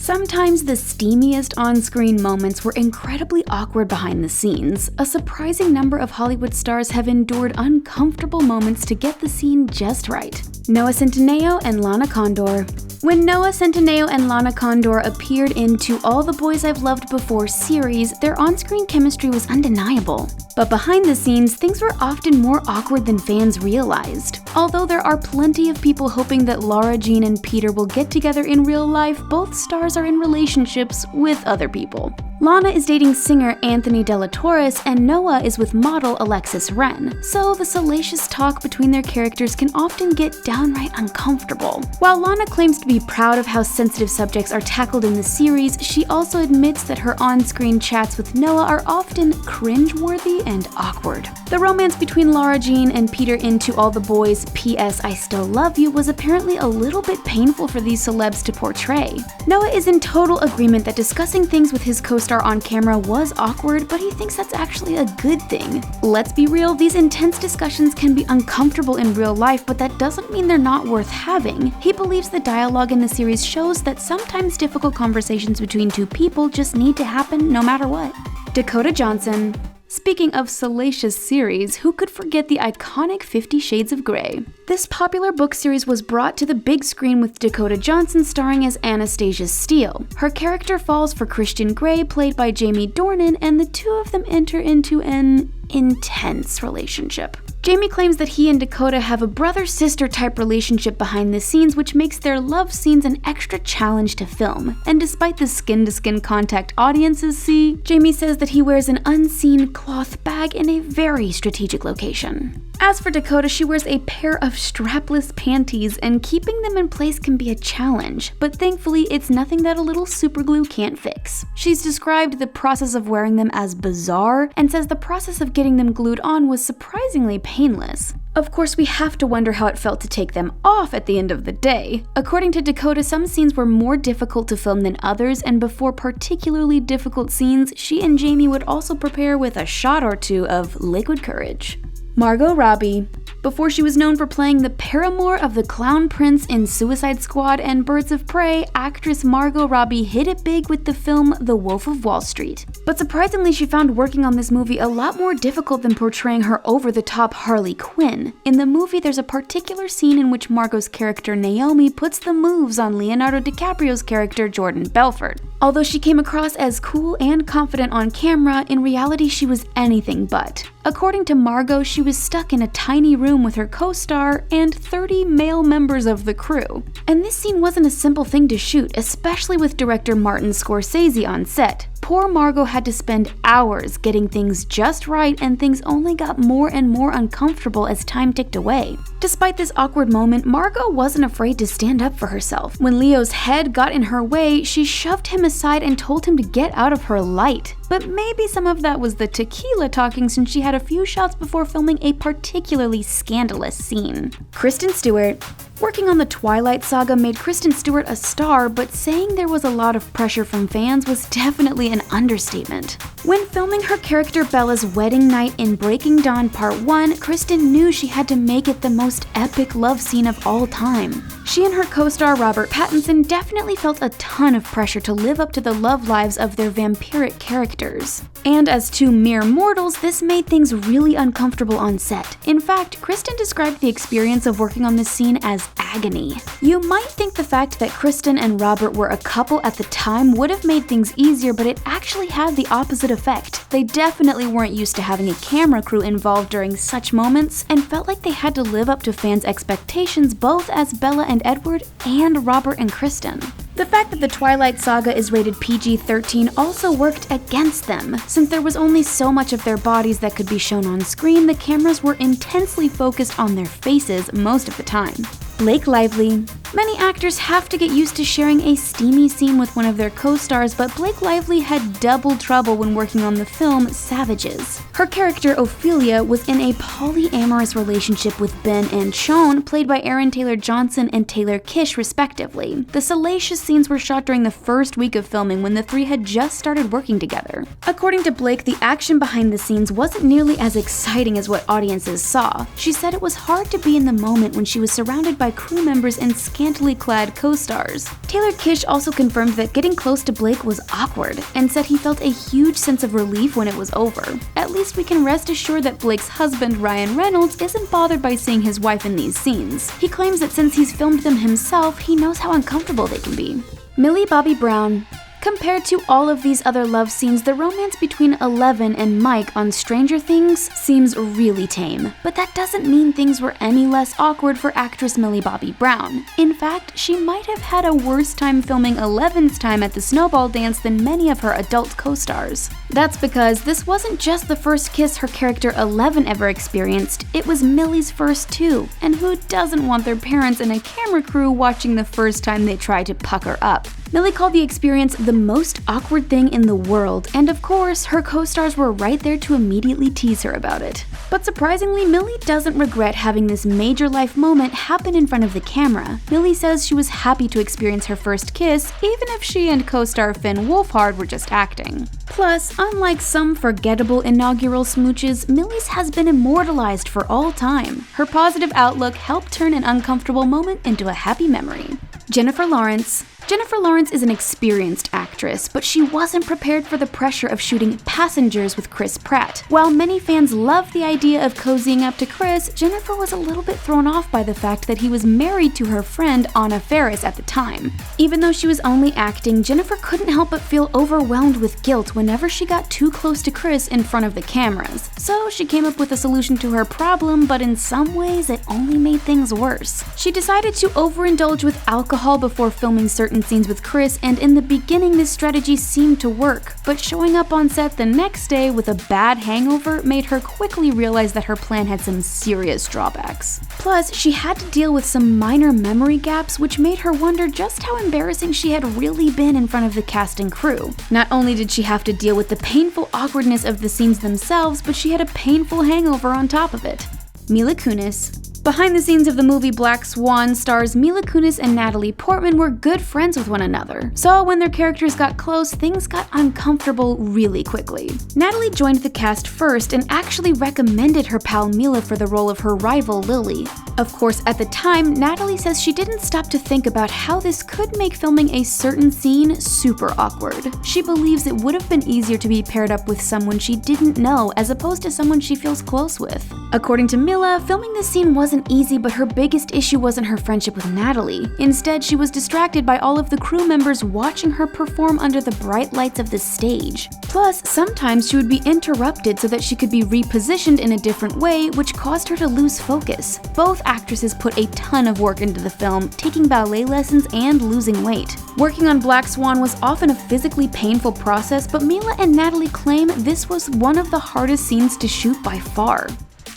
Sometimes the steamiest on-screen moments were incredibly awkward behind the scenes. A surprising number of Hollywood stars have endured uncomfortable moments to get the scene just right. Noah Centineo and Lana Condor. When Noah Centineo and Lana Condor appeared in To All the Boys I've Loved Before series, their on-screen chemistry was undeniable. But behind the scenes, things were often more awkward than fans realized. Although there are plenty of people hoping that Lara Jean and Peter will get together in real life, both stars are in relationships with other people. Lana is dating singer Anthony Della Torres, and Noah is with model Alexis Ren, so the salacious talk between their characters can often get downright uncomfortable. While Lana claims to be proud of how sensitive subjects are tackled in the series, she also admits that her on-screen chats with Noah are often cringe-worthy and awkward. The romance between Lara Jean and Peter in To All the Boys, P.S. I Still Love You was apparently a little bit painful for these celebs to portray. Noah is in total agreement that discussing things with his co-star on camera was awkward, but he thinks that's actually a good thing. Let's be real, these intense discussions can be uncomfortable in real life, but that doesn't mean they're not worth having. He believes the dialogue in the series shows that sometimes difficult conversations between two people just need to happen no matter what. Dakota Johnson. Speaking of salacious series, who could forget the iconic 50 Shades of Grey? This popular book series was brought to the big screen with Dakota Johnson starring as Anastasia Steele. Her character falls for Christian Grey, played by Jamie Dornan, and the two of them enter into an intense relationship. Jamie claims that he and Dakota have a brother-sister type relationship behind the scenes, which makes their love scenes an extra challenge to film. And despite the skin-to-skin contact audiences see, Jamie says that he wears an unseen cloth bag in a very strategic location. As for Dakota, she wears a pair of strapless panties, and keeping them in place can be a challenge, but thankfully it's nothing that a little superglue can't fix. She's described the process of wearing them as bizarre, and says the process of getting them glued on was surprisingly painless. Of course, we have to wonder how it felt to take them off at the end of the day. According to Dakota, some scenes were more difficult to film than others, and before particularly difficult scenes, she and Jamie would also prepare with a shot or two of liquid courage. Margot Robbie. Before she was known for playing the paramour of the Clown Prince in Suicide Squad and Birds of Prey, actress Margot Robbie hit it big with the film The Wolf of Wall Street. But surprisingly, she found working on this movie a lot more difficult than portraying her over-the-top Harley Quinn. In the movie, there's a particular scene in which Margot's character Naomi puts the moves on Leonardo DiCaprio's character Jordan Belfort. Although she came across as cool and confident on camera, in reality she was anything but. According to Margot, she was stuck in a tiny room with her co-star and 30 male members of the crew. And this scene wasn't a simple thing to shoot, especially with director Martin Scorsese on set. Poor Margot had to spend hours getting things just right, and things only got more and more uncomfortable as time ticked away. Despite this awkward moment, Margot wasn't afraid to stand up for herself. When Leo's head got in her way, she shoved him aside and told him to get out of her light. But maybe some of that was the tequila talking, since she had a few shots before filming a particularly scandalous scene. Kristen Stewart. Working on the Twilight Saga made Kristen Stewart a star, but saying there was a lot of pressure from fans was definitely an understatement. When filming her character Bella's wedding night in Breaking Dawn Part 1, Kristen knew she had to make it the most epic love scene of all time. She and her co-star Robert Pattinson definitely felt a ton of pressure to live up to the love lives of their vampiric characters. And as two mere mortals, this made things really uncomfortable on set. In fact, Kristen described the experience of working on this scene as agony. You might think the fact that Kristen and Robert were a couple at the time would have made things easier, but it actually had the opposite effect. They definitely weren't used to having a camera crew involved during such moments, and felt like they had to live up to fans' expectations both as Bella and Edward and Robert and Kristen. The fact that the Twilight Saga is rated PG-13 also worked against them. Since there was only so much of their bodies that could be shown on screen, the cameras were intensely focused on their faces most of the time. Blake Lively. Many actors have to get used to sharing a steamy scene with one of their co-stars, but Blake Lively had double trouble when working on the film Savages. Her character Ophelia was in a polyamorous relationship with Ben and Sean, played by Aaron Taylor-Johnson and Taylor Kish respectively. The salacious scenes were shot during the first week of filming when the three had just started working together. According to Blake, the action behind the scenes wasn't nearly as exciting as what audiences saw. She said it was hard to be in the moment when she was surrounded by crew members and scared scantily clad co-stars. Taylor Kitsch also confirmed that getting close to Blake was awkward, and said he felt a huge sense of relief when it was over. At least we can rest assured that Blake's husband, Ryan Reynolds, isn't bothered by seeing his wife in these scenes. He claims that since he's filmed them himself, he knows how uncomfortable they can be. Millie Bobby Brown. Compared to all of these other love scenes, the romance between Eleven and Mike on Stranger Things seems really tame. But that doesn't mean things were any less awkward for actress Millie Bobby Brown. In fact, she might have had a worse time filming Eleven's time at the snowball dance than many of her adult co-stars. That's because this wasn't just the first kiss her character Eleven ever experienced, it was Millie's first too. And who doesn't want their parents and a camera crew watching the first time they try to pucker up? Millie called the experience the most awkward thing in the world, and of course, her co-stars were right there to immediately tease her about it. But surprisingly, Millie doesn't regret having this major life moment happen in front of the camera. Millie says she was happy to experience her first kiss, even if she and co-star Finn Wolfhard were just acting. Plus, unlike some forgettable inaugural smooches, Millie's has been immortalized for all time. Her positive outlook helped turn an uncomfortable moment into a happy memory. Jennifer Lawrence. Jennifer Lawrence is an experienced actress, but she wasn't prepared for the pressure of shooting Passengers with Chris Pratt. While many fans loved the idea of cozying up to Chris, Jennifer was a little bit thrown off by the fact that he was married to her friend Anna Faris at the time. Even though she was only acting, Jennifer couldn't help but feel overwhelmed with guilt whenever she got too close to Chris in front of the cameras. So she came up with a solution to her problem, but in some ways it only made things worse. She decided to overindulge with alcohol before filming certain scenes with Chris, and in the beginning this strategy seemed to work, but showing up on set the next day with a bad hangover made her quickly realize that her plan had some serious drawbacks. Plus, she had to deal with some minor memory gaps, which made her wonder just how embarrassing she had really been in front of the cast and crew. Not only did she have to deal with the painful awkwardness of the scenes themselves, but she had a painful hangover on top of it. Mila Kunis. Behind the scenes of the movie Black Swan, stars Mila Kunis and Natalie Portman were good friends with one another. So when their characters got close, things got uncomfortable really quickly. Natalie joined the cast first and actually recommended her pal Mila for the role of her rival Lily. Of course, at the time, Natalie says she didn't stop to think about how this could make filming a certain scene super awkward. She believes it would have been easier to be paired up with someone she didn't know as opposed to someone she feels close with. According to Mila, filming this scene wasn't easy, but her biggest issue wasn't her friendship with Natalie. Instead, she was distracted by all of the crew members watching her perform under the bright lights of the stage. Plus, sometimes she would be interrupted so that she could be repositioned in a different way, which caused her to lose focus. Both actresses put a ton of work into the film, taking ballet lessons and losing weight. Working on Black Swan was often a physically painful process, but Mila and Natalie claim this was one of the hardest scenes to shoot by far.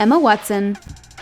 Emma Watson.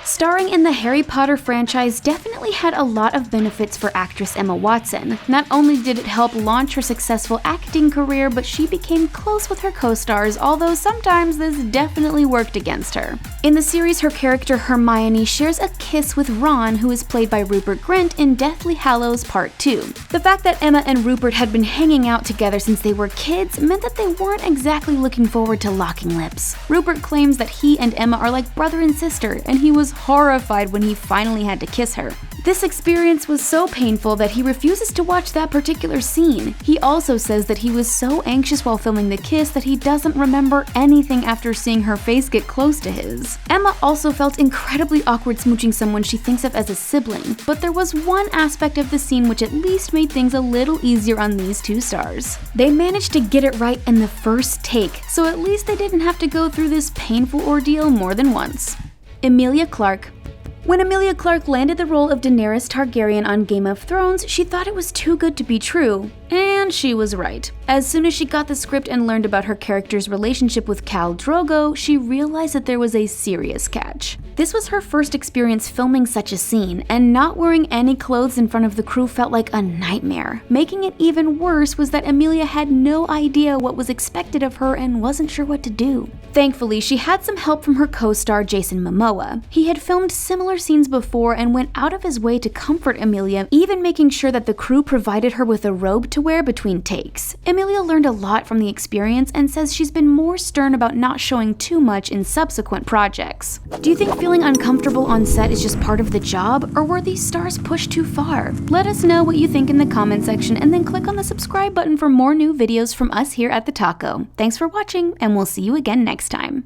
Starring in the Harry Potter franchise definitely had a lot of benefits for actress Emma Watson. Not only did it help launch her successful acting career, but she became close with her co-stars, although sometimes this definitely worked against her. In the series, her character Hermione shares a kiss with Ron, who is played by Rupert Grint in Deathly Hallows Part 2. The fact that Emma and Rupert had been hanging out together since they were kids meant that they weren't exactly looking forward to locking lips. Rupert claims that he and Emma are like brother and sister, and he was horrified when he finally had to kiss her. This experience was so painful that he refuses to watch that particular scene. He also says that he was so anxious while filming the kiss that he doesn't remember anything after seeing her face get close to his. Emma also felt incredibly awkward smooching someone she thinks of as a sibling, but there was one aspect of the scene which at least made things a little easier on these two stars. They managed to get it right in the first take, so at least they didn't have to go through this painful ordeal more than once. Emilia Clarke. When Emilia Clarke landed the role of Daenerys Targaryen on Game of Thrones, she thought it was too good to be true. And she was right. As soon as she got the script and learned about her character's relationship with Khal Drogo, she realized that there was a serious catch. This was her first experience filming such a scene, and not wearing any clothes in front of the crew felt like a nightmare. Making it even worse was that Emilia had no idea what was expected of her and wasn't sure what to do. Thankfully, she had some help from her co-star Jason Momoa. He had filmed similar similar scenes before and went out of his way to comfort Emilia, even making sure that the crew provided her with a robe to wear between takes. Emilia learned a lot from the experience and says she's been more stern about not showing too much in subsequent projects. Do you think feeling uncomfortable on set is just part of the job, or were these stars pushed too far? Let us know what you think in the comment section, and then click on the subscribe button for more new videos from us here at The Taco. Thanks for watching, and we'll see you again next time.